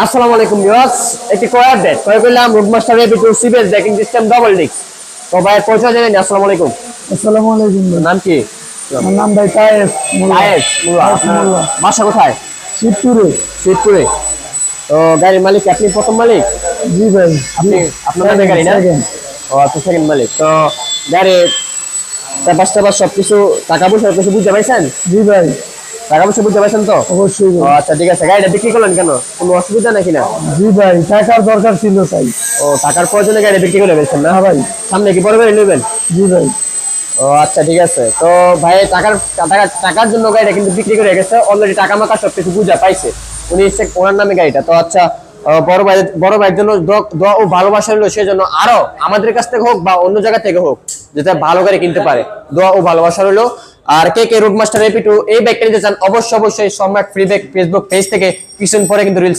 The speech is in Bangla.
আসসালামু আলাইকুম ভিউয়ার্স, একটি কয় আপডেট কয় করলাম রুটমাস্টার এপি2 CBS braking system double disc. তো ভাই পৌঁছে যাবেন। আসসালামু আলাইকুম। আসসালামু আলাইকুম ভাই। নাম কি? আমার নাম ভাই তায়েস মোল্লা। আয়েশ মুল্লা। তায়েস আপনার মোল্লা। বাসা কোথায়? শিবপুরে। শিবপুরে। তো গাড়ির মালিক আপনি প্রথম মালিক? জি ভাই। আপনি আপনার নামে গাড়ি না? ও আচ্ছা, সেকেন্ড মালিক। তো গাড়ির পেপার সবকিছু টাকা পয়সা কিছু বুঝতে পারছেন? জি ভাই, টাকা পয়সা বুঝতে পারছেন তো? অবশ্যই ও ভাই। আচ্ছা, ঠিক আছে। গাড়িটা বিক্রি করলেন কেন? কোনো অসুবিধা নাকি না? জি ভাই, টাকার দরকার ছিল তাই। ও টাকার প্রয়োজনে গাড়ি বিক্রি করে ফেলছেন না? হ্যাঁ ভাই। সামনে কি বড় গাড়ি নেবেন? জি ভাই। ও আচ্ছা, ঠিক আছে। তো ভাই টাকার জন্য গাড়িটা কিন্তু বিক্রি করে গেছে অলরেডি। টাকা মাকা সবকিছু বুঝা পাইছে উনি, ওনার নামে গাড়িটা। তো আচ্ছা, বড় ভাইয়ের জন্য দোয়া ও ভালোবাসা হলো, সেই জন্য আরো আমাদের কাছ থেকে হোক বা অন্য জায়গা থেকে হোক, যাতে ভালো গাড়ি কিনতে পারে, দোয়া ও ভালোবাসা হলো। আর কে কে রুটমাস্টার এপি2 এই ব্যাগটা নিতে চান, অবশ্যই সম্রাট ফ্রি ব্যাগ ফেসবুক পেজ থেকে কিছুদিন পরে কিন্তু রিলস